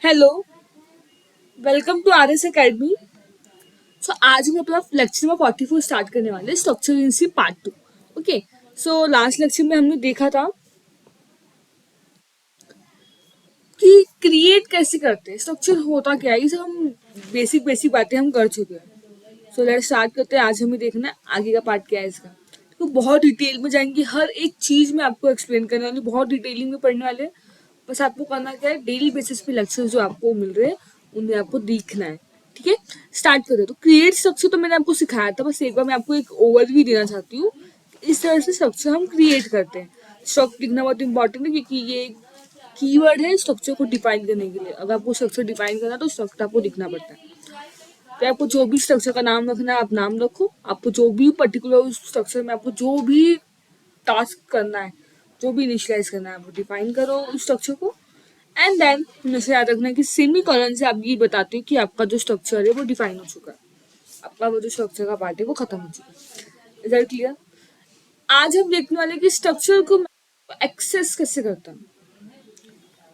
Hello, welcome to R S academy. So आज हम अपना लेक्चर नंबर 44 स्टार्ट करने वाले हैं, structure in C part 2। Okay, so last lecture में हमने देखा था कि क्रिएट कैसे करते हैं, स्ट्रक्चर होता क्या है, ये सब हम बेसिक बेसिक बातें हम कर चुके हैं। सो लेट्स स्टार्ट करते हैं। आज हमें देखना है आगे का पार्ट क्या है इसका। तो बहुत डिटेल में जाएंगे, हर एक चीज में आपको एक्सप्लेन करने वाली, बहुत डिटेलिंग में पढ़ने वाले हैं। बस आपको करना क्या है, डेली बेसिस पे लेक्चर जो आपको मिल रहे हैं उन्हें आपको देखना है। ठीक है, स्टार्ट करते हैं। तो क्रिएट स्ट्रक्चर तो मैंने आपको सिखाया था, बस एक बार मैं आपको एक ओवरव्यू देना चाहती हूँ। इस तरह से स्ट्रक्चर हम क्रिएट करते हैं। स्ट्रक्चर लिखना बहुत इंपॉर्टेंट है क्योंकि ये कीवर्ड है स्ट्रक्चर को डिफाइन करने के लिए। अगर आपको स्ट्रक्चर डिफाइन करना है तो स्ट्रक्चर आपको लिखना पड़ता है। तो आपको जो भी स्ट्रक्चर का नाम रखना है आप नाम रखो। आपको जो भी पर्टिकुलर उस स्ट्रक्चर में आपको जो भी टास्क करना है, जो भी इनिशियलाइज करना है, आप डिफाइन करो उस स्ट्रक्चर को। एंड देन हमेशा याद रखना है कि सेमी कॉलन से आप ये बताते हो कि आपका जो स्ट्रक्चर है वो डिफाइन हो चुका है, आपका वो जो स्ट्रक्चर का पार्ट है वो खत्म हो चुका है। Is that clear? आज हम देखने वाले कि स्ट्रक्चर को एक्सेस कैसे करता है,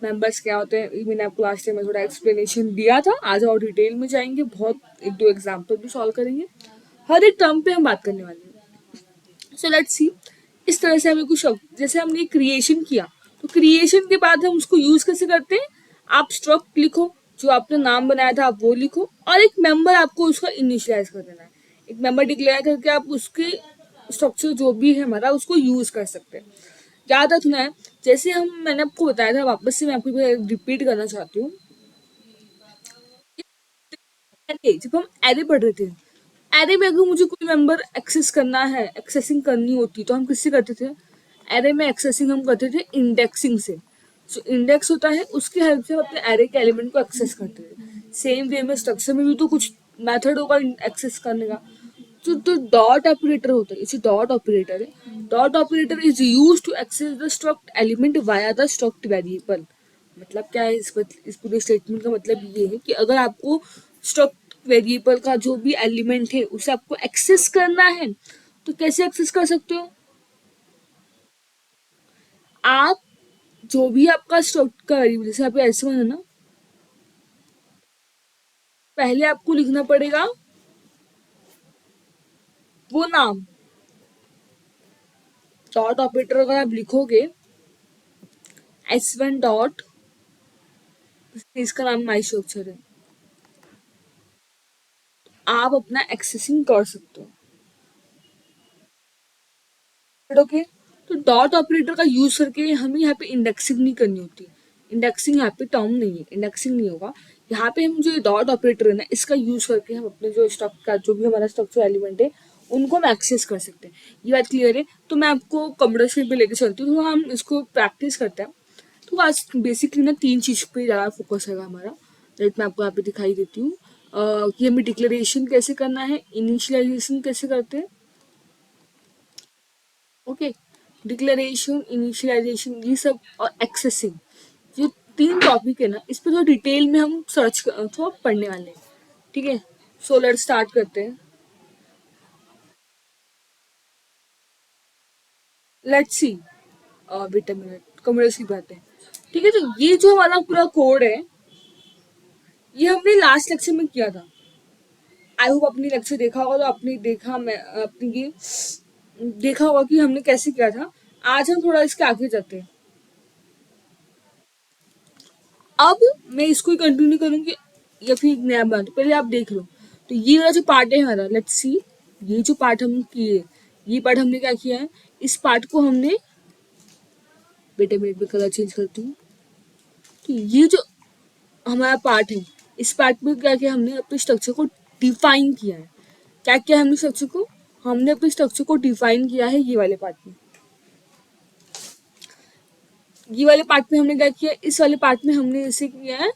मेंबर्स क्या होते हैं। मैंने आपको लास्ट टाइम में थोड़ा एक्सप्लेनेशन दिया था। आज और डिटेल में जाएंगे, बहुत एक दो एग्जाम्पल भी सॉल्व करेंगे, हर एक टर्म पे हम बात करने वाले हैं। सो लेट्स सी, इस तरह से हमें कुछ जैसे हमने क्रिएशन किया, तो क्रिएशन के बाद हम उसको यूज कैसे करते हैं। आप स्ट्रक्ट लिखो, जो आपने नाम बनाया था आप वो लिखो, और एक मेंबर आपको उसका इनिशियलाइज कर देना है। एक मेंबर डिक्लेयर करके आप उसके स्ट्रक्चर जो भी है हमारा उसको यूज कर सकते हैं। याद रखना है, जैसे हम मैंने आपको बताया था, वापस से मैं आपको रिपीट करना चाहती हूँ। जब हम एरे पढ़ रहे थे, एरे में अगर मुझे कोई मेंबर एक्सेस करना है, एक्सेसिंग करनी होती, तो हम किससे करते थे। एरे में एक्सेसिंग हम करते थे इंडेक्सिंग से। जो इंडेक्स होता है उसकी हेल्प से हम अपने एरे के एलिमेंट को एक्सेस करते थे। सेम वे में स्ट्रक्चर में भी तो कुछ मेथड होगा एक्सेस करने का। तो डॉट ऑपरेटर होता है, इसे डॉट ऑपरेटर है। Dot operator is use to access the struct element via the struct variable. मतलब क्या है, इस पूरे स्टेटमेंट का मतलब ये है कि अगर आपको स्ट्रक्ट वेरिएबल का जो भी एलिमेंट है उसे आपको एक्सेस करना है, तो कैसे एक्सेस कर सकते हो। आप जो भी आपका स्ट्रक्ट का वेरिएबल, जैसे आप ऐसे है ना, पहले आपको लिखना पड़ेगा वो नाम। डॉट ऑपरेटर अगर आप लिखोगे S1 डॉट, इसका नाम माई स्ट्रक्चर है, आप अपना एक्सेसिंग कर सकते हो। ओके, तो डॉट ऑपरेटर का यूज करके हमें यहाँ पे इंडेक्सिंग नहीं करनी होती। इंडेक्सिंग यहाँ पे टर्म नहीं है, इंडेक्सिंग नहीं होगा। यहाँ पे हम जो डॉट ऑपरेटर है ना, इसका यूज करके हम अपने जो स्टॉक का जो भी हमारा स्ट्रक्चर एलिमेंट है उनको हम एक्सेस कर सकते हैं। ये बात क्लियर है? तो मैं आपको कंप्यूटर स्क्रीन पे लेके चलती हूँ, तो हम इसको प्रैक्टिस करते हैं। तो आज बेसिकली ना तीन चीज पे ज़्यादा फोकस है हमारा। राइट, मैं आपको यहाँ पे दिखाई देती हूँ कि हमें डिक्लेरेशन कैसे करना है, इनिशियलाइजेशन कैसे करते हैं। ओके, डिक्लेरेशन, इनिशियलाइजेशन, ये सब, और एक्सेसिंग, ये तीन टॉपिक है ना, इस पर थोड़ा डिटेल में हम थोड़ा पढ़ने वाले हैं। ठीक है, सो लेट्स स्टार्ट करते हैं। Let's see, wait a minute, computers की बात है। ठीक है, तो ये जो हमारा पूरा कोड है ये हमने लास्ट लेक्चर में किया था। आई होप अपनी लेक्चर देखा होगा, तो आपने देखा, मैं अपनी ये देखा होगा कि हमने कैसे किया था। आज हम थोड़ा इसके आगे जाते हैं। अब मैं इसको ही कंटिन्यू करूंगी या फिर एक नया बना, पहले आप देख लो। तो ये वाला जो पार्ट है हमारा, लेट्स सी, ये जो पार्ट हम किए, ये पार्ट हमने क्या किया है, इस पार्ट को हमने, बेटे मिनट में कलर चेंज करती हूँ। तो ये जो हमारा पार्ट है, इस पार्ट में क्या किया हमने, अपने स्ट्रक्चर को डिफाइन किया है। क्या किया हमने स्ट्रक्चर को, हमने अपने स्ट्रक्चर को डिफाइन किया है ये वाले पार्ट में। ये वाले पार्ट में हमने क्या किया, इस वाले पार्ट में हमने इसे किया है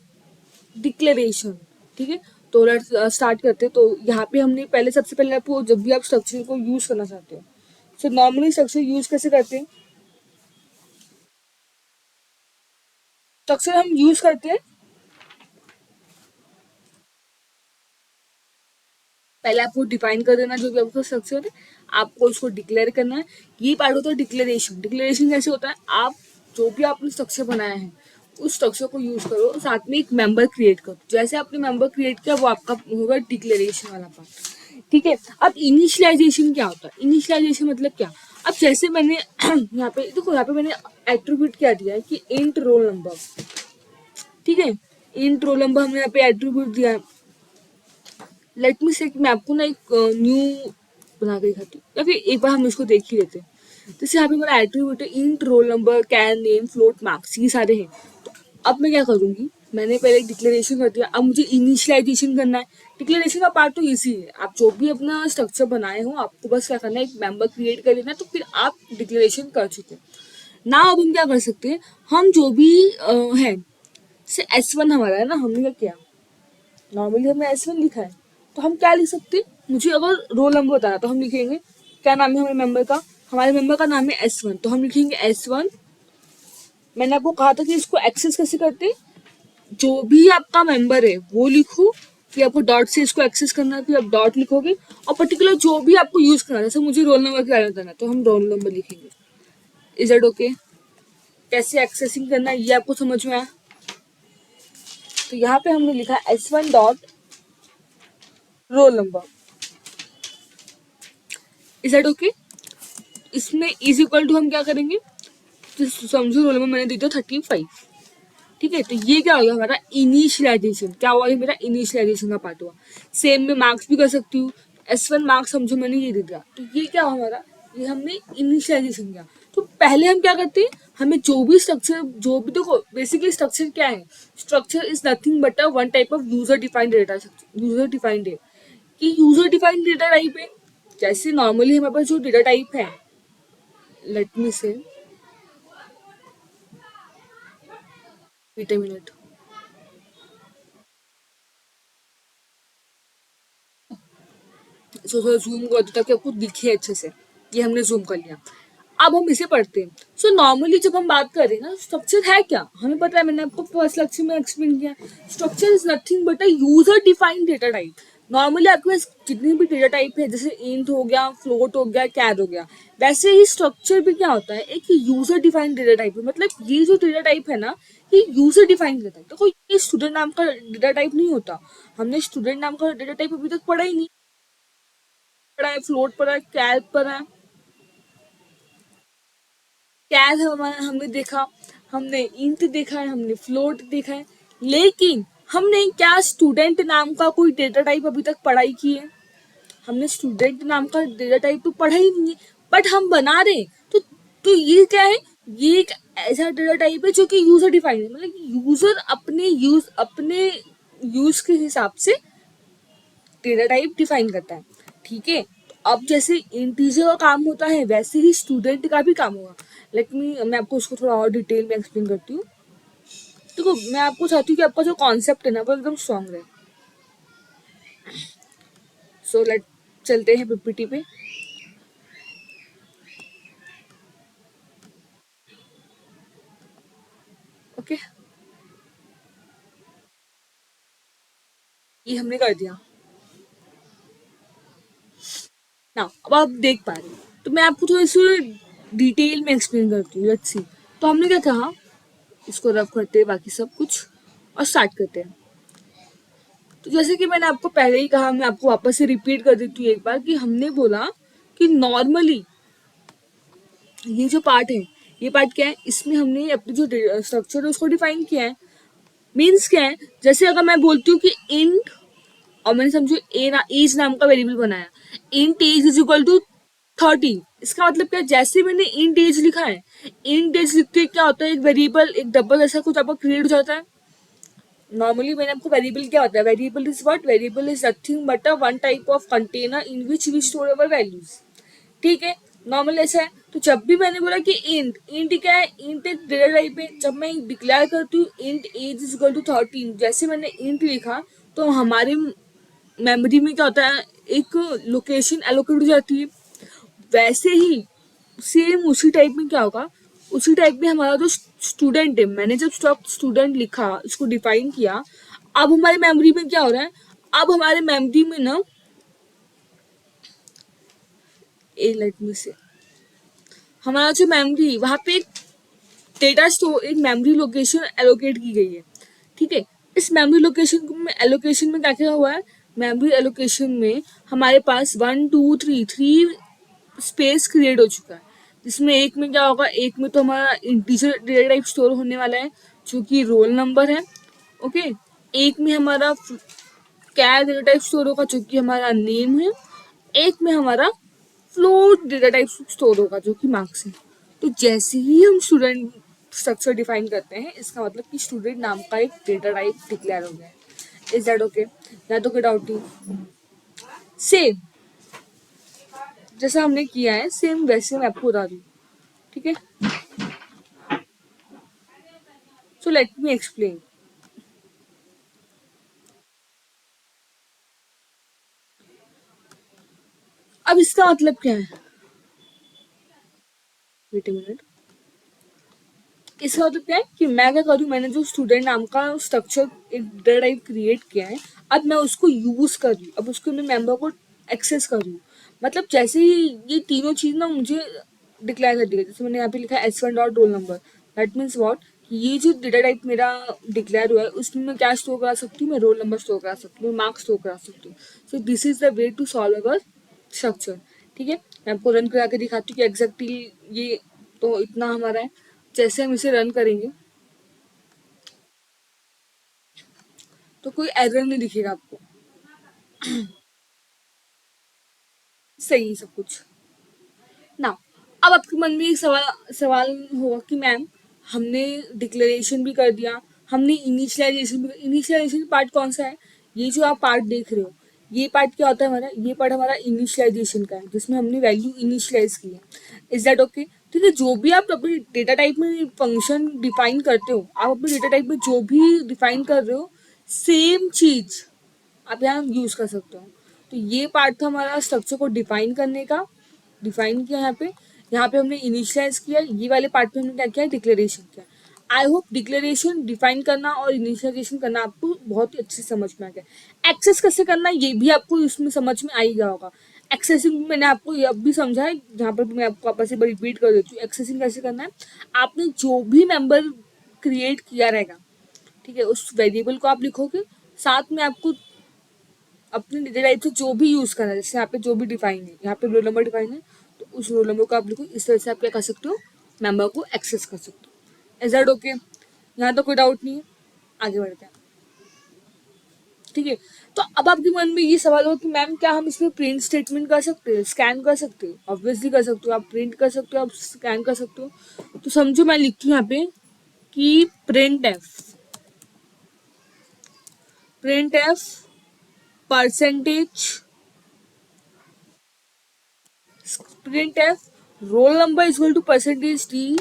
डिक्लेरेशन। ठीक है, तो लेट्स स्टार्ट करते हैं। तो यहाँ पे हमने पहले, सबसे पहले आपको, जब भी आप स्ट्रक्चर को यूज करना चाहते हो, सो नॉर्मली स्ट्रक्चर यूज कैसे करते हैं। स्ट्रक्चर हम यूज करते हैं, पहले आपको डिफाइन कर देना जो भी आपका स्ट्रक्चर है, आपको उसको डिक्लेयर करना है। ये पार्ट होता है डिक्लेरेशन। डिक्लेरेशन कैसे होता है, आप जो भी आपने स्ट्रक्चर बनाया है उस स्ट्रक्चर को यूज करो, साथ में एक मेंबर क्रिएट करो। जैसे आपने मेंबर क्रिएट किया वो आपका होगा डिक्लेरेशन वाला पार्ट। ठीक है, अब इनिशियलाइजेशन क्या होता है? इनिशियलाइजेशन मतलब क्या? अब जैसे मैंने यहाँ पे देखो, यहाँ पे मैंने एट्रीब्यूट क्या दिया है कि इंट रोल नंबर। ठीक है, इंट रोल नंबर हमने यहाँ पे एट्रीब्यूट दिया है। लेट मी से मैं आपको ना एक न्यू बना के दिखाती हूँ, या फिर एक बार हम इसको देख ही लेते हैं। जैसे यहाँ पे मेरा एट्रीब्यूट है इंट रोल नंबर कैर नेम फ्लोट मार्क्स, ये सारे हैं। तो अब मैं क्या करूँगी, मैंने पहले एक डिक्लेरेशन कर दिया, अब मुझे इनिशियलाइजेशन करना है। डिक्लेरेशन का पार्ट तो इजी है, आप जो भी अपना स्ट्रक्चर बनाए हो आपको बस क्या करना है, एक मेंबर क्रिएट कर देना है, तो फिर आप डिक्लेरेशन कर चुके हैं ना। अब हम क्या कर सकते हैं, हम जो भी है, जैसे S1 हमारा है ना, हमने क्या किया, नॉर्मली हमने S1 लिखा है, तो हम क्या लिख सकते हैं, मुझे अगर रोल नंबर बताना तो हम लिखेंगे क्या नाम है हमारे मेंबर का, हमारे मेंबर का नाम है S1, तो हम लिखेंगे S1। मैंने आपको कहा था कि इसको एक्सेस कैसे करते हैं, जो भी आपका मेंबर है वो लिखो, फिर आपको डॉट से इसको एक्सेस करना है, फिर आप डॉट लिखोगे और पर्टिकुलर जो भी आपको यूज करना है, जैसे मुझे रोल नंबर का बताना है तो हम रोल नंबर लिखेंगे। Is it okay? कैसे एक्सेसिंग करना है ये आपको समझ में आया? तो यहाँ पे हमने लिखा S1 dot roll number. Is that okay? इसमें इज इक्वल टू हम क्या करेंगे, तो समझो रोल नंबर मैंने दे दिया 35। ठीक है, तो ये क्या हो गया हमारा इनिशियलाइजेशन। क्या हुआ, ये मेरा इनिशियलाइजेशन का पार्ट हुआ। सेम में मार्क्स भी कर सकती हूँ, S1 मार्क्स समझो मैंने ये दे दिया, तो ये क्या हुआ हमारा, ये हमने इनिशियलाइजेशन किया। तो पहले हम क्या करते हैं, हमें जो भी स्ट्रक्चर, जो भी देखो बेसिकली स्ट्रक्चर क्या है, structure is nothing but a one type of user defined data structure. User defined है कि यूजर डिफाइंड डेटा टाइप है। जैसे नॉर्मली हमारे पास जो डेटा टाइप है, let me say wait a minute, so zoom कर दो ताकि आपको दिखे अच्छे से। ये हमने जूम कर लिया, अब हम इसे पढ़ते हैं। सो नॉर्मली जब हम बात कर रहे हैं ना, स्ट्रक्चर है क्या, हमें पता है, मैंने आपको फर्स्ट लेक्चर में एक्सप्लेन किया, structure is nothing but a user defined data type. Normally आपके पास जितनी भी डेटा टाइप है, जैसे इंट हो गया, फ्लोट हो गया, कैर हो गया, वैसे ही स्ट्रक्चर भी क्या होता है, एक यूजर डिफाइंड डेटा टाइप है। मतलब ये जो डेटा टाइप है ना, ये यूजर डिफाइंड डेटा टाइप, तो कोई ये स्टूडेंट नाम का डेटा टाइप नहीं होता। हमने स्टूडेंट नाम का डेटा टाइप अभी तक पढ़ा ही नहीं, पढ़ा है फ्लोट पढ़ा है, कैर पढ़ा है, कैर हमारा हमने देखा, हमने इंट देखा है, हमने फ्लोट देखा है, लेकिन हमने क्या स्टूडेंट नाम का कोई डेटा टाइप अभी तक पढ़ाई की है? हमने स्टूडेंट नाम का डेटा टाइप तो पढ़ा ही नहीं है, बट हम बना रहे हैं। तो ये क्या है, ये एक ऐसा डेटा टाइप है जो कि यूजर डिफाइंड है। मतलब यूजर अपने यूज के हिसाब से डेटा टाइप डिफाइन करता है। ठीक है, अब जैसे इंटीजर का काम होता है वैसे ही स्टूडेंट का भी काम होगा। मैं आपको उसको थोड़ा और डिटेल में एक्सप्लेन करती हूँ। देखो, मैं आपको चाहती हूँ कि आपका जो कॉन्सेप्ट है ना वो एकदम स्ट्रांग रहे। सो लेट चलते हैं पीपीटी पे। ओके, ये हमने कर दिया ना। अब आप देख पा रहे हो, तो मैं आपको थोड़ा सी डिटेल में एक्सप्लेन करती हूँ। Let's see. तो हमने क्या कहा, इसको रफ करते हैं बाकी सब कुछ और स्टार्ट करते हैं। तो जैसे कि मैंने आपको पहले ही कहा, मैं आपको वापस से रिपीट कर देती हूँ एक बार, कि हमने बोला कि नॉर्मली ये जो पार्ट है, ये पार्ट क्या है, इसमें हमने अपनी जो स्ट्रक्चर है उसको डिफाइन किया है। मीन्स क्या है, जैसे अगर मैं बोलती हूँ कि इंट, और मैंने समझो एज नाम का वेरिएबल बनाया, int age is equal to 30। इसका मतलब क्या है, जैसे मैंने इंट एज लिखा है, इंट एज लिखते क्या होता है, एक वेरिएबल, एक डबल ऐसा कुछ आपका क्रिएट हो जाता है। नॉर्मली मैंने आपको वेरिएबल क्या होता है, variable is what, variable is nothing but a one type of container in which we store our values. ठीक है, नॉर्मल ऐसा है। तो जब भी मैंने बोला कि इंट, इंट क्या है, इंट एक डेटा टाइप है। जब मैं डिक्लेयर करती हूँ int age is equal to 13, जैसे मैंने इंट लिखा तो हमारे मेमोरी में क्या होता है, एक लोकेशन एलोकेट हो जाती है। वैसे ही सेम उसी टाइप में क्या होगा, उसी टाइप में हमारा जो स्टूडेंट है, मैंने जब स्टूडेंट लिखा, इसको डिफाइन किया, अब हमारे मेमोरी में क्या हो रहा है, अब हमारे मेमोरी में ना, ए लेट मी से, हमारा जो मेमोरी वहां पे डेटा स्टोर एक मेमोरी लोकेशन एलोकेट की गई है, ठीक है। इस मेमोरी लोकेशन में एलोकेशन में क्या क्या हुआ है, मेमोरी एलोकेशन में हमारे पास 1 2 3 स्पेस क्रिएट हो चुका है, जिसमें एक में क्या होगा, एक में तो हमारा इंटीजर डेटा टाइप स्टोर होने वाला है जो कि रोल नंबर है, ओके। एक में हमारा कैर डेटा टाइप स्टोर होगा जो कि हमारा नेम है, एक में हमारा फ्लोट डेटा टाइप स्टोर होगा जो कि मार्क्स है। तो जैसे ही हम स्टूडेंट स्ट्रक्चर डिफाइन करते हैं, इसका मतलब कि स्टूडेंट नाम का एक डेटा टाइप डिक्लेयर हो गया है। Is that okay? या तो कोई डाउट नहीं? सेम जैसा हमने किया है, सेम वैसे मैं आपको बता दूँ, ठीक है। So let me explain. अब इसका मतलब क्या है, वेट अ मिनट। इसका मतलब क्या है कि मैं क्या करूँ, मैंने जो स्टूडेंट नाम का स्ट्रक्चर एक डेटा टाइप क्रिएट किया है, अब मैं उसको यूज कर रही हूँ, अब उसको मैं मेंबर को एक्सेस कर रही हूँ। मतलब जैसे ही ये तीनों चीज ना मुझे डिक्लेयर कर दी गई, जैसे मैंने यहाँ पे लिखा है S1 dot roll number, that means what, ये जो डेटा टाइप मेरा डिक्लेयर हुआ है उसमें मैं क्या स्टोर करा सकती हूँ, मैं रोल नंबर स्टोर करा सकती हूँ, मार्क्स स्टोर करा सकती हूँ। So this is the way to solve our structure, ठीक है। मैं आपको रन करा के दिखाती हूँ कि एग्जैक्टली ये तो इतना हमारा है। जैसे हम इसे रन करेंगे तो कोई एरर नहीं दिखेगा आपको, सही है सब कुछ ना। अब आपके मन में एक सवाल सवाल होगा कि मैम, हमने डिक्लेरेशन भी कर दिया, हमने इनिशियलाइजेशन भी, इनिशियलाइजेशन पार्ट कौन सा है, ये जो आप पार्ट देख रहे हो, ये पार्ट क्या होता है हमारा, ये पार्ट हमारा इनिशियलाइजेशन का है, जिसमें हमने वैल्यू इनिशियलाइज की है। Is that okay? ठीक है, जो भी आप अपने डेटा टाइप में फंक्शन डिफाइन करते हो, आप अपने डेटा टाइप में जो भी डिफाइन कर रहे हो, सेम चीज आप यहाँ यूज कर सकते हो। तो ये पार्ट था हमारा स्ट्रक्चर को डिफाइन करने का, डिफाइन किया यहाँ पे हमने इनिशियलाइज किया, ये वाले पार्ट में हमने क्या किया, डिक्लेरेशन किया। आई होप डिक्लेरेशन डिफाइन करना और इनिशियलाइजेशन करना आपको बहुत ही अच्छे से समझ में आ गया। एक्सेस कैसे करना ये भी आपको इसमें समझ में आ ही गया होगा। एक्सेसिंग मैंने आपको ये अब भी समझा है, जहाँ पर मैं आपको वापस एक बार रिपीट कर देती हूँ। एक्सेसिंग कैसे करना है, आपने जो भी मेंबर क्रिएट किया रहेगा, ठीक है, उस वेरिएबल को आप लिखोगे, साथ में आपको अपने डेटा टाइप से जो भी यूज करना है, जैसे यहाँ पे जो भी डिफाइन है, यहाँ पे रोल नंबर डिफाइन है, तो उस रोल नंबर को आप लिखो, इस तरह से आप क्या कर सकते हो, मेंबर को एक्सेस कर सकते हो। Is that okay? यहाँ तो कोई डाउट नहीं है, आगे बढ़ते हैं, ठीक है। तो अब आपके मन में ये सवाल हो कि मैम क्या हम इसमें प्रिंट स्टेटमेंट कर सकते हैं, स्कैन कर सकते हैं? ऑब्वियसली कर सकते हो, आप प्रिंट कर सकते हो, आप स्कैन कर सकते हो। तो समझो मैं लिखती हूँ यहाँ पे कि print f percentage, print f roll number is equal to percentage d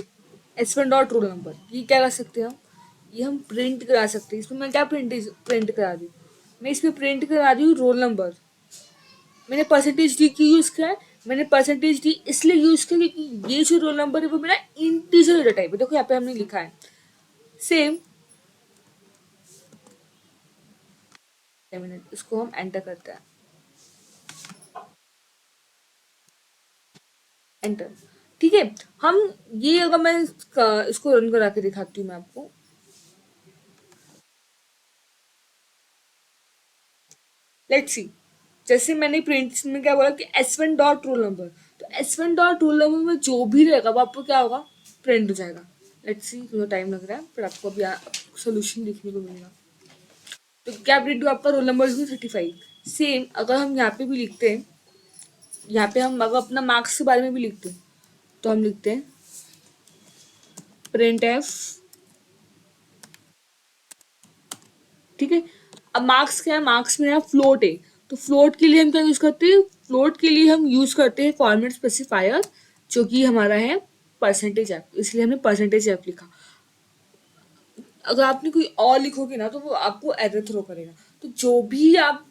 S1 dot roll number. ये क्या कर सकते हैं हम, ये हम प्रिंट करा सकते हैं। इसमें मैं क्या प्रिंट करा रही हूँ, मैं इसमें प्रिंट करा रही हूँ रोल नंबर। मैंने परसेंटेज डी की यूज किया है, मैंने परसेंटेज डी इसलिए यूज किया क्योंकि ये जो रोल नंबर है वो मेरा इंटीजर डेटा टाइप है। देखो यहाँ पे हमने लिखा है सेम, मिनट इसको हम एंटर करते हैं, एंटर, ठीक है। हम ये अगर मैं इसको रन करा के दिखाती हूँ मैं आपको, लेट्स सी। जैसे मैंने प्रिंट में क्या बोला कि S1 डॉट रोल नंबर, तो S1 डॉट रोल नंबर में जो भी रहेगा वो आपको क्या होगा, प्रिंट हो जाएगा। लेट्स सी, थोड़ा टाइम लग रहा है पर आपको अभी सोल्यूशन देखने को मिलेगा। तो क्या प्रिंट हुआ आपका, रोल नंबर 35। सेम अगर हम यहाँ पे भी लिखते हैं, यहाँ पे हम अगर अपना मार्क्स के बारे में भी लिखते हैं, तो हम लिखते हैं प्रिंट एफ, ठीक है। अब मार्क्स क्या है, मार्क्स में फ्लोट है, तो फ्लोट के लिए हम क्या यूज करते हैं, फ्लोट के लिए हम यूज करते हैं फॉर्मेट स्पेसिफायर, जो कि हमारा है परसेंटेज एफ, इसलिए हमने परसेंटेज एफ लिखा। अगर आपने कोई और लिखोगे ना तो वो आपको एरर थ्रो करेगा। तो जो भी आप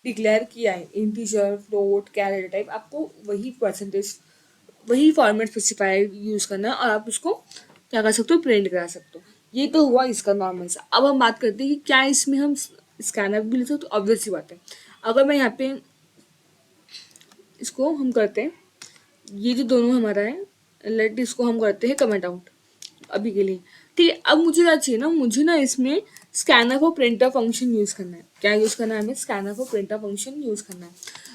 डिक्लेयर किया है, इंटीजर, फ्लोट, कैरेट टाइप, आपको वही परसेंटेज, वही फॉर्मेट स्पेसिफायर यूज करना है और आप उसको क्या कर सकते हो, प्रिंट करा सकते हो। ये तो हुआ इसका नॉर्मल सा। अब हम बात करते हैं कि क्या इसमें हम स्कैनर भी ले सकते, तो ऑब्वियस सी बात है। अगर मैं यहाँ पे इसको हम करते हैं, ये जो दोनों हमारा है, लेट इसको हम करते हैं कमेंट आउट, अभी के लिए। ठीक है, अब मुझे क्या चाहिए ना, मुझे ना इसमें स्कैनर और प्रिंटर फंक्शन यूज़ करना है। क्या यूज़ करना है हमें? स्कैनर और प्रिंटर फंक्शन यूज़ करना है।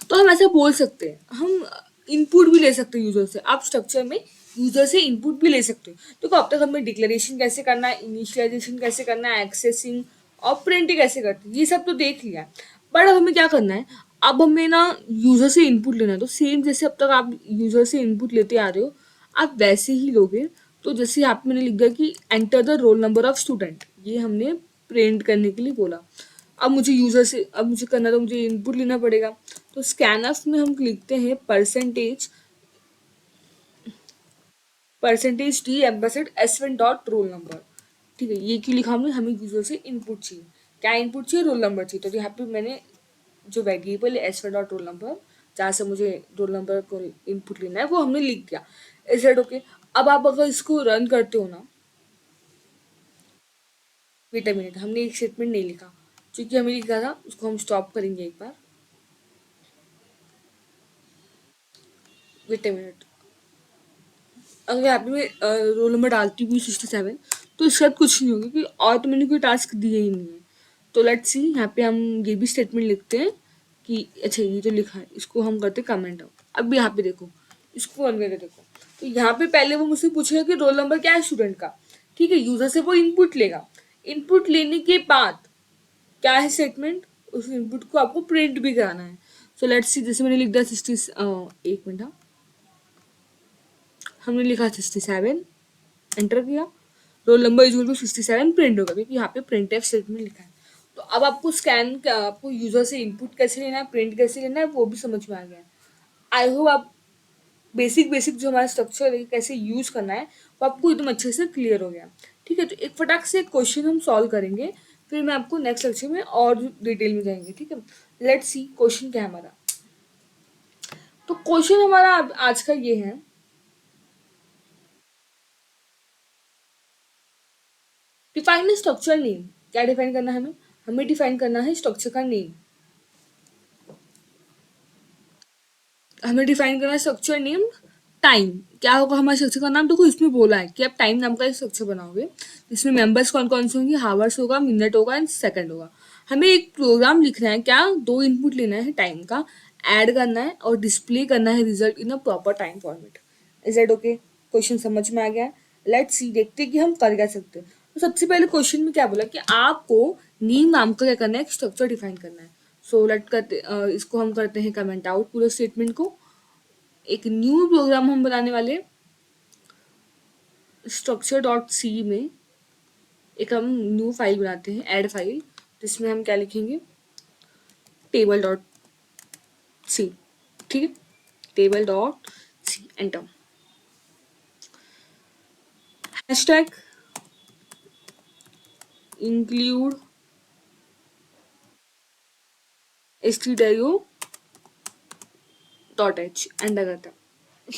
तो हम ऐसा बोल सकते हैं, हम इनपुट भी ले सकते हैं यूज़र से। आप स्ट्रक्चर में यूज़र से इनपुट भी ले सकते हो। देखो अब तक हमें डिक्लेरेशन कैसे करना है, इनिशियलाइजेशन कैसे करना है, एक्सेसिंग और प्रिंटिंग कैसे करते हैं, ये सब तो देख लिया। बट अब हमें क्या करना है, अब हमें ना यूज़र से इनपुट लेना है। तो सेम जैसे अब तक आप यूज़र से इनपुट लेते आ रहे हो, आप वैसे ही लोगे। तो जैसे यहाँ पे मैंने लिख दिया कि enter the roll number of student, ये हमने प्रिंट करने के लिए बोला। अब मुझे यूज़र से, अब मुझे करना तो मुझे इनपुट लेना पड़ेगा। तो स्कैनफ में हम लिखते हैं percentage D ampersand S1 dot roll number. ठीक है, ये क्यों लिखा हमने? हमें यूजर से इनपुट चाहिए। क्या इनपुट चाहिए? रोल नंबर चाहिए। तो यहाँ पे मैंने जो वेरिएबल है S1 डॉट रोल नंबर, जहाँ से मुझे रोल नंबर को इनपुट लेना है, वो हमने लिख दिया। Is that okay? अब आप अगर इसको रन करते हो ना, वेट अ मिनट, हमने एक स्टेटमेंट नहीं लिखा, क्योंकि हमें लिखा था, उसको हम स्टॉप करेंगे एक बार। वेट अ मिनट, अगर यहाँ पे मैं रोल नंबर डालती हूँ 67, तो इसके साथ कुछ नहीं होगा, क्योंकि और तो मैंने कोई टास्क दिए ही नहीं है। तो लेट्स सी, यहाँ पे हम ये भी स्टेटमेंट लिखते हैं कि अच्छा ये जो लिखा है इसको हम करते कमेंट आउट। अब यहाँ पे देखो, इसको रन करके देखो, तो यहाँ पे पहले वो मुझसे पूछेगा कि रोल नंबर क्या है स्टूडेंट का। ठीक है, यूजर से वो इनपुट लेगा। इनपुट लेने के बाद क्या है स्टेटमेंट, उस इनपुट को आपको प्रिंट भी कराना है। सो लेट्स सी, जैसे मैंने लिख दिया 60, एक मिनट, हाँ, हमने लिखा 67, एंटर किया, roll number is equal to 67 print होगा, क्योंकि यहाँ पे प्रिंट एफ स्टेटमेंट लिखा है। तो अब आपको आपको यूजर से इनपुट कैसे लेना है, प्रिंट कैसे लेना है, वो भी समझ में आ गया है। आई होप आप बेसिक बेसिक जो हमारा स्ट्रक्चर है कैसे यूज करना है, वो आपको एकदम अच्छे से क्लियर हो गया। ठीक है, तो एक फटाक से एक क्वेश्चन हम सॉल्व करेंगे, फिर मैं आपको नेक्स्ट लेक्चर में और डिटेल में जाएंगे। ठीक है, लेट्स सी क्वेश्चन क्या है हमारा। तो क्वेश्चन हमारा आज का ये है, डिफाइन स्ट्रक्चर नेम। क्या डिफाइन करना है हमें? हमें डिफाइन करना है स्ट्रक्चर का नेम। हमें डिफाइन करना है स्ट्रक्चर नेम टाइम। क्या होगा हमारे स्ट्रक्चर का नाम? देखो इसमें बोला है कि आप टाइम नाम का एक स्ट्रक्चर बनाओगे, इसमें मेंबर्स कौन कौन से होंगे, हावर्स होगा, मिनट होगा एंड सेकंड होगा। हमें एक प्रोग्राम लिखना है, क्या, दो इनपुट लेना है टाइम का, ऐड करना है और डिस्प्ले करना है result in a proper time format. Is that okay? Question समझ में आ गया? लेट्स सी, देखते हैं कि हम कर क्या सकते हैं। तो सबसे पहले क्वेश्चन में क्या बोला कि आपको नीम नाम का क्या करना है, एक स्ट्रक्चर डिफाइन करना है। सो लेट करते इसको हम करते हैं कमेंट आउट पूरे स्टेटमेंट को। एक न्यू प्रोग्राम हम बनाने वाले, स्ट्रक्चर डॉट सी में एक हम न्यू फाइल बनाते हैं, ऐड फाइल, जिसमें हम क्या लिखेंगे, टेबल डॉट सी। ठीक है, table dot C, enter, hashtag include stdio dot h, enter करता है।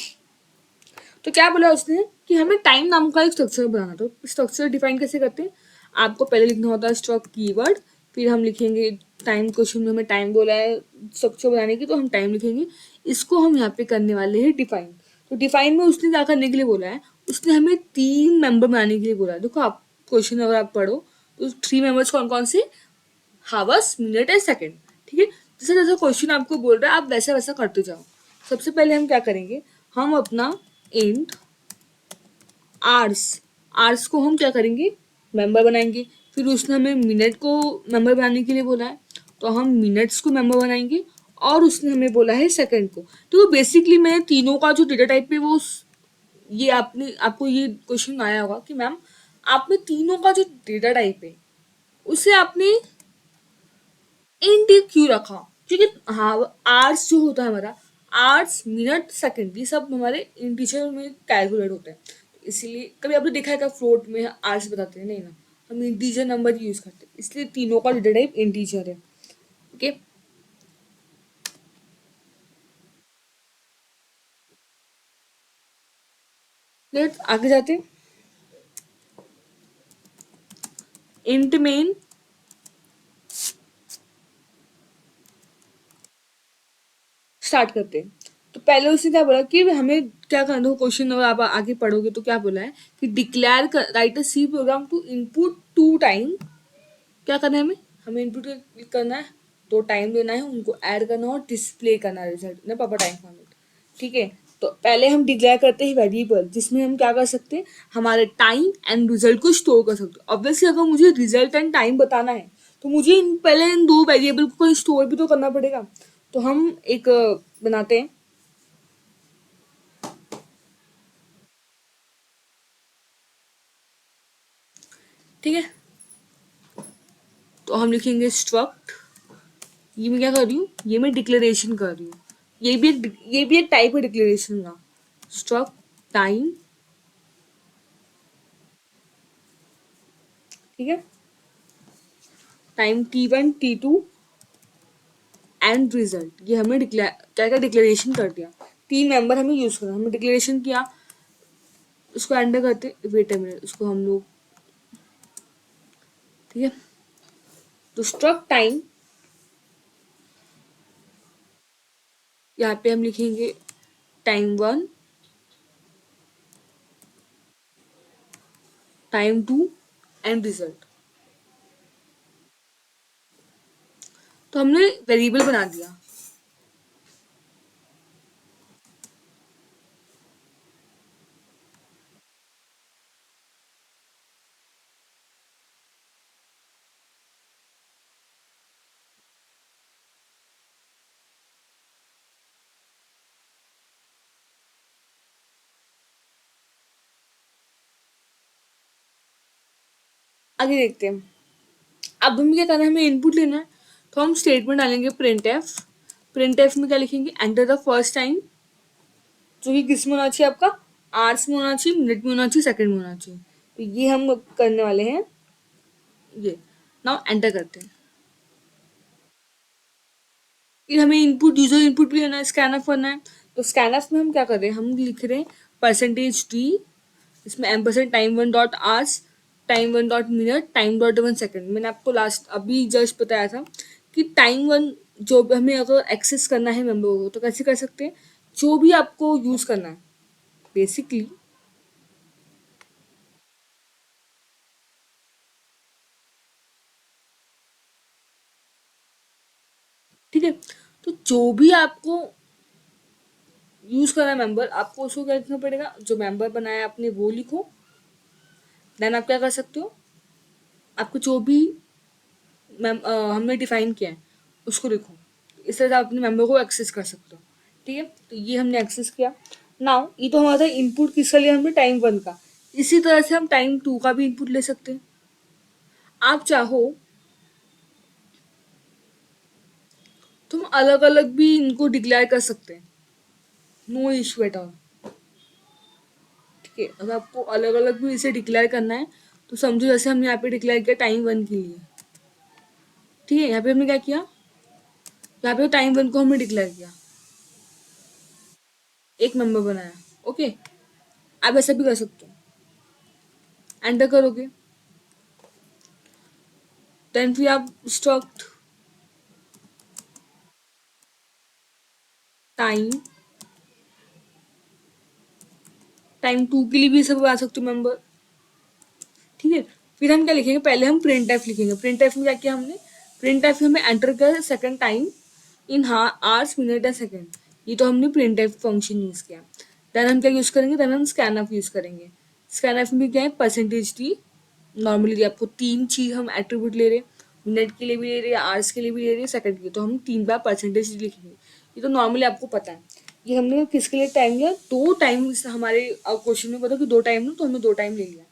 तो क्या बोला उसने कि हमें टाइम नाम का एक स्ट्रक्चर बनाना। तो स्ट्रक्चर डिफाइन कैसे करते हैं, आपको पहले लिखना होता है स्ट्रक्ट कीवर्ड, फिर हम लिखेंगे टाइम। क्वेश्चन में हमें टाइम बोला है स्ट्रक्चर बनाने की, तो हम टाइम लिखेंगे। इसको हम यहाँ पे करने वाले हैं डिफाइन। तो डिफाइन में उसने क्या करने के लिए बोला है, उसने हमें 3 मेंबर बनाने के लिए बोला है। देखो आप क्वेश्चन अगर आप पढ़ो तो 3 मेंबर्स कौन कौन से, हावर्स, मिनट एंड सेकेंड। ठीक है, जैसे जैसे क्वेश्चन आपको बोल रहा है आप वैसा वैसा करते जाओ। सबसे पहले हम क्या करेंगे, हम अपना इंट आर्स, आर्स को हम क्या करेंगे, मेंबर बनाएंगे। फिर उसने हमें मिनट को मेंबर बनाने के लिए बोला है, तो हम मिनट्स को मेंबर बनाएंगे। और उसने हमें बोला है सेकंड को। तो बेसिकली मैंने तीनों का जो डेटा टाइप है वो ये आपने, आपको ये क्वेश्चन आया होगा कि मैम आपने तीनों का जो डेटा टाइप है उसे आपने इंट क्यों रखा, क्योंकि हाँ आर्स जो होता है हमारा, आर्स, मिनट, सेकंड, ये सब हमारे इंटीजर में कैलकुलेट होते हैं। तो इसीलिए कभी आपने देखा है क्या फ्लोट में आर्स बताते हैं? नहीं ना, हम इंटीजर नंबर यूज करते हैं, इसलिए तीनों का डेटा टाइप इंटीजर है। ओके, लेट्स आगे जाते हैं। इंट मेन स्टार्ट करते हैं। तो पहले उसने क्या बोला कि हमें क्या करना है, क्वेश्चन अगर आप आगे पढ़ोगे तो क्या बोला है कि declare write a C program to input two time. क्या करना है हमें, इनपुट करना है, दो टाइम देना है, उनको ऐड करना और डिस्प्ले करना है रिजल्ट ना पापा टाइम फॉर्मेट। ठीक है, तो पहले हम डिक्लेयर करते हैं वेरिएबल जिसमें हम क्या कर सकते हैं, हमारे टाइम एंड रिजल्ट को स्टोर कर सकते हैं। ऑब्वियसली अगर मुझे रिजल्ट एंड टाइम बताना है तो मुझे पहले इन दो वेरिएबल को स्टोर भी तो करना पड़ेगा। तो हम एक बनाते हैं। ठीक है, तो हम लिखेंगे स्ट्रक्ट, ये मैं क्या कर रही हूँ, ये मैं डिक्लेरेशन कर रही हूँ, ये भी एक टाइप है डिक्लेरेशन का। स्ट्रक्ट टाइम, ठीक है, time T1 T2 and result, ये हमने डिक्लेयर क्या क्या डिक्लेरेशन कर दिया। तीन मेंबर हमें यूज करना, हमने डिक्लेरेशन किया, उसको एंटर करते, वेट अ मिनट, उसको हम लोग, ठीक है, तो स्ट्रक्ट टाइम, यहाँ पे हम लिखेंगे टाइम 1, टाइम 2 एंड रिजल्ट। तो हमने वेरिएबल बना दिया। आगे देखते हैं, अब हमें क्या करना है, हमें इनपुट लेना है, तो हम स्टेटमेंट डालेंगे प्रिंट एफ। प्रिंट एफ में क्या लिखेंगे, एंटर द फर्स्ट टाइम, जो कि किस में होना चाहिए आपका, आवर्स में होना चाहिए, मिनट में होना चाहिए, सेकंड में होना चाहिए। तो ये हम अब करने वाले हैं, ये नाउ एंटर करते हैं। फिर हमें इनपुट, यूजर इनपुट भी लेना है, स्कैनअप करना है। तो स्कैनअप में हम क्या कर रहे हैं, हम लिख रहे हैं %d, इसमें ampersand time 1 dot hours, time 1 dot minute, time 1 second. मैंने आपको लास्ट अभी जस्ट बताया था कि टाइम 1 जो भी हमें अगर एक्सेस करना है मेम्बर को तो कैसे कर सकते हैं, जो भी आपको यूज करना है बेसिकली। ठीक है, तो जो भी आपको यूज करना है मेंबर, आपको उसको क्या लिखना पड़ेगा, जो मेंबर बनाया आपने वो लिखो। देन आप क्या कर सकते हो, आपको जो भी हमने डिफाइन किया है उसको लिखो। इस तरह से आप अपने मेंबर को एक्सेस कर सकते हो। ठीक है, तो ये हमने एक्सेस किया। नाउ ये तो हमारा इनपुट किसका लिया हमने, टाइम 1 का। इसी तरह से हम टाइम 2 का भी इनपुट ले सकते हैं। आप चाहो तुम अलग अलग भी इनको डिक्लेयर कर सकते हैं, नो इशू एट ऑल। ठीक है, अगर आपको अलग अलग भी इसे डिक्लेयर करना है तो समझो जैसे हमने यहाँ पे डिक्लेयर किया टाइम 1 के लिए। ठीक है, यहाँ पे हमने क्या किया, यहाँ पे टाइम 1 को हमने डिक्लेयर किया, एक मेंबर बनाया। ओके, आप ऐसा भी कर सकते हो, एंटर करोगे, देन फिर आप स्ट्रक्ट टाइम, टाइम 2 के लिए भी सब बना सकते हो मेंबर। ठीक है, फिर हम क्या लिखेंगे, पहले हम प्रिंट एफ लिखेंगे। प्रिंट एफ में क्या किया हमने, प्रिंट एफ में एंटर किया second time in hours minute and second, ये तो हमने प्रिंट एफ फंक्शन यूज किया। देन हम क्या यूज करेंगे, देन हम स्कैन एफ यूज करेंगे। स्कैन एफ में क्या है, %d। नॉर्मली आपको तीन चीज हम एट्रीब्यूट ले रहे हैं, मिनट के लिए भी ले रहे हैं, आवर्स के लिए भी ले रहे हैं, सेकंड के लिए, तो हम 3 बार % लिखेंगे। ये तो नॉर्मली आपको पता है। ये हमने किसके लिए टाइम लिया, दो टाइम, हमारे क्वेश्चन में पता कि दो टाइम लो, तो हमने दो टाइम ले लिया।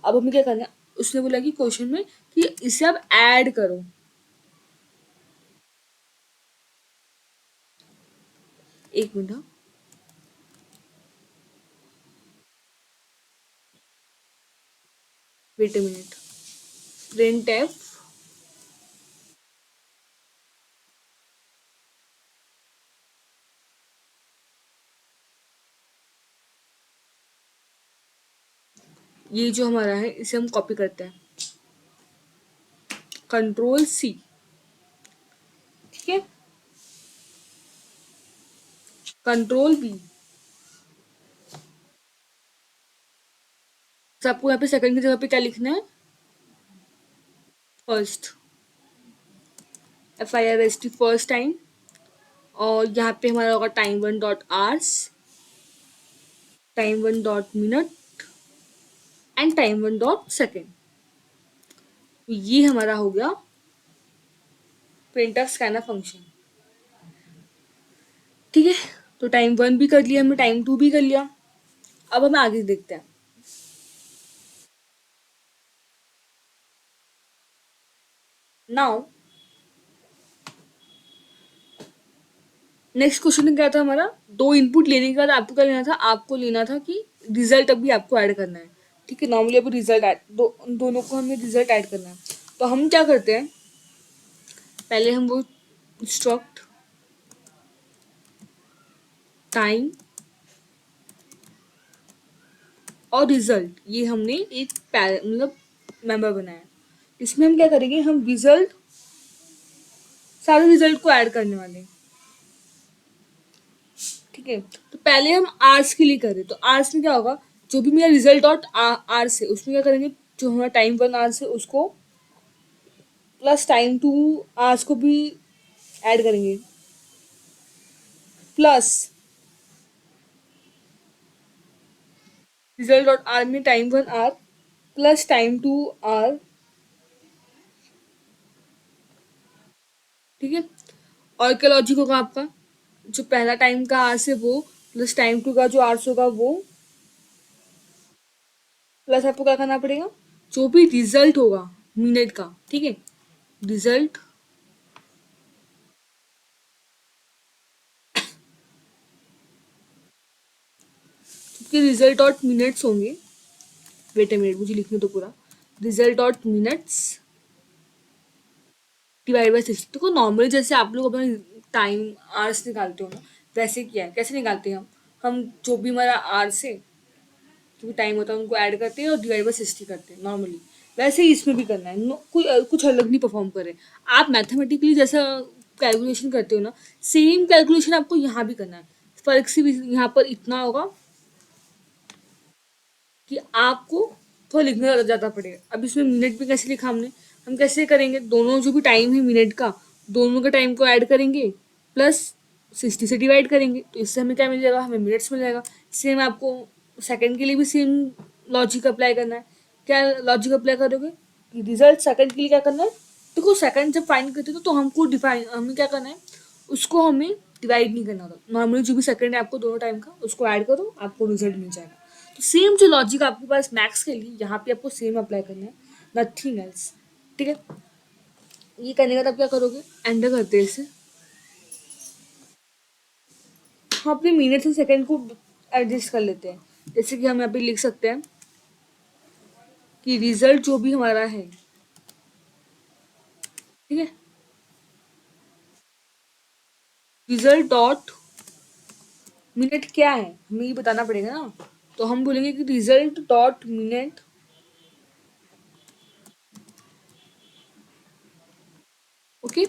अब हमें क्या करना है, उसने बोला कि क्वेश्चन में कि इसे आप ऐड करो। एक मिनट, हाँ, wait a minute, print f, ये जो हमारा है इसे हम कॉपी करते हैं, Ctrl+C। ठीक है, कंट्रोल बी। तो आपको यहाँ पे सेकंड की जगह पे क्या लिखना है? First, FIRST, first time. और यहाँ पे हमारा होगा time one dot hours, time one dot minute and time one dot second. तो ये हमारा हो गया प्रिंट स्कैनर फंक्शन। ठीक है, तो टाइम वन भी कर लिया हमने, टाइम टू भी कर लिया। अब हम आगे देखते हैं। नाउ नेक्स्ट क्वेश्चन क्या था हमारा? दो इनपुट लेने के बाद आपको क्या लेना था? आपको लेना था कि रिजल्ट अभी आपको ऐड करना है। ठीक है, नॉर्मली अभी रिजल्ट ऐड दोनों को हमें रिजल्ट ऐड करना है। तो हम क्या करते हैं, पहले हम वो स्ट्रक्ट टाइम और रिजल्ट, ये हमने एक मतलब मेंबर बनाया। इसमें हम क्या करेंगे, हम रिजल्ट, सारे रिजल्ट को ऐड करने वाले हैं। ठीक है, तो पहले हम आर्स के लिए करें। तो आर्स में क्या होगा, जो भी मेरा रिजल्ट डॉट आर्स है उसमें क्या करेंगे, जो हमारा टाइम वन आर्स है उसको प्लस टाइम टू आर्स को भी ऐड करेंगे, प्लस रिजल्ट डॉट आर में time one r plus time two r. ठीक है, और क्या लॉजिक होगा आपका, जो पहला टाइम का आर्स है वो प्लस टाइम टू का जो आर्स होगा वो, प्लस आपको क्या करना पड़ेगा, जो भी रिजल्ट होगा मिनट का। ठीक है, रिजल्ट, क्योंकि रिजल्ट डॉट मिनट्स होंगे, वेट अ मिनट मुझे लिखने दो पूरा, result dot minutes divide by 60। देखो नॉर्मली जैसे आप लोग अपना टाइम आवर्स निकालते हो ना, वैसे किया है, कैसे निकालते हैं हम जो भी हमारा आवर्स है, जो भी टाइम होता है उनको ऐड करते हैं और डिवाइड बाई 60 करते हैं नॉर्मली। वैसे ही इसमें भी करना है, कोई कुछ अलग नहीं परफॉर्म करे। आप मैथमेटिकली जैसा कैलकुलेशन करते हो ना, सेम कैलकुलेशन आपको यहाँ भी करना है। फर्क सिर्फ यहाँ पर इतना होगा कि आपको थोड़ा लिखने ज़्यादा पड़ेगा। अब इसमें मिनट भी कैसे लिखा हमने, हम कैसे करेंगे, दोनों जो भी टाइम है मिनट का, दोनों के टाइम को ऐड करेंगे प्लस 60 से डिवाइड करेंगे, तो इससे हमें क्या मिल जाएगा, हमें मिनट्स मिल जाएगा। सेम आपको सेकंड के लिए भी सेम लॉजिक अप्लाई करना है। क्या लॉजिक अप्लाई करोगे, रिजल्ट सेकंड के लिए क्या करना है, देखो सेकंड जब फाइंड करते हो तो हमको डिफाइन, हमें क्या करना है, उसको हमें डिवाइड नहीं करना होता। नॉर्मली जो भी सेकंड है आपको दोनों टाइम का, उसको ऐड करो, आपको रिजल्ट मिल जाएगा। तो सेम जो लॉजिक आपके पास मैथ्स के लिए, यहाँ पे आपको सेम अप्लाई करना है, नथिंग एल्स। ठीक है, ये करने के बाद आप क्या करोगे, एंटर करते हैं इसे। हम अपने मिनट्स और सेकंड को एडजस्ट कर लेते हैं। जैसे कि हम यहाँ पे लिख सकते हैं कि रिजल्ट जो भी हमारा है, ठीक है, रिजल्ट डॉट मिनट क्या है हमें ये बताना पड़ेगा ना। तो हम बोलेंगे कि रिजल्ट डॉट मिनट, ओके।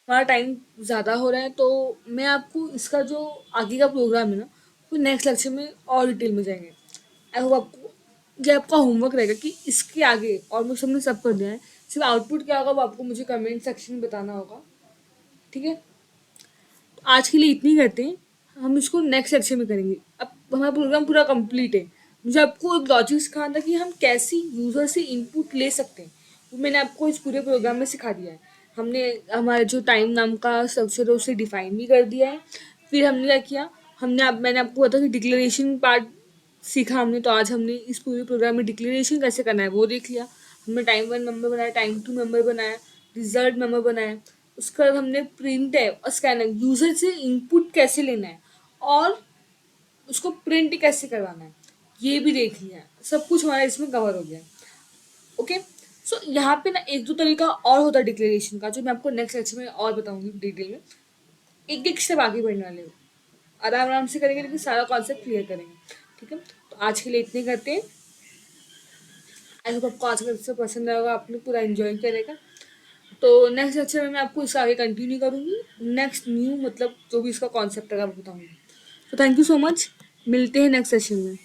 हमारा टाइम ज़्यादा हो रहा है, तो मैं आपको इसका जो आगे का प्रोग्राम है ना, वो नेक्स्ट लेक्चर में और डिटेल में जाएंगे। आई होप आपको, ये आपका होमवर्क रहेगा कि इसके आगे ऑलमोस्ट हमने सब कर दिया है। सिर्फ आउटपुट क्या होगा वो आपको मुझे कमेंट सेक्शन में बताना होगा। ठीक है, तो आज के लिए इतनी करते हैं, हम इसको नेक्स्ट सेक्शन में करेंगे। अब हमारा प्रोग्राम पूरा कंप्लीट है। मुझे आपको एक लॉजिक सिखाना था कि हम कैसी यूज़र से इनपुट ले सकते हैं, वो मैंने आपको इस पूरे प्रोग्राम में सिखा दिया है। हमने हमारे जो टाइम नाम का स्ट्रक्चर है उसे डिफाइन भी कर दिया है। फिर हमने क्या किया, मैंने आपको बताया कि डिक्लेरेशन पार्ट सीखा हमने। तो आज हमने इस पूरे प्रोग्राम में डिक्लेरेशन कैसे करना है वो देख लिया। हमने टाइम वन मेंबर बनाया, टाइम टू मेंबर बनाया, रिजल्ट मेंबर बनाया। उसके बाद हमने प्रिंट है और स्कैनर, यूजर से इनपुट कैसे लेना है और उसको प्रिंट कैसे करवाना है, ये भी देख लिया है। सब कुछ हमारा इसमें कवर हो गया। ओके, सो यहाँ पे ना एक दो तरीका और होता है डिक्लेरेशन का, जो मैं आपको नेक्स्ट लेक्चर में और बताऊंगी डिटेल में। एक एक स्टेप आगे बढ़ने वाले हो, आराम आराम से करेंगे लेकिन सारा कॉन्सेप्ट क्लियर करेंगे। ठीक है, तो आज के लिए इतने करते हैं। आई होप आपको आज का एपिसोड पसंद आएगा, आपने पूरा एंजॉय करेगा। तो नेक्स्ट सेक्शन में मैं आपको इसका आगे कंटिन्यू करूँगी, नेक्स्ट न्यू मतलब जो भी इसका कॉन्सेप्ट है वो बताऊँगी। तो थैंक यू सो मच, मिलते हैं नेक्स्ट सेशन में।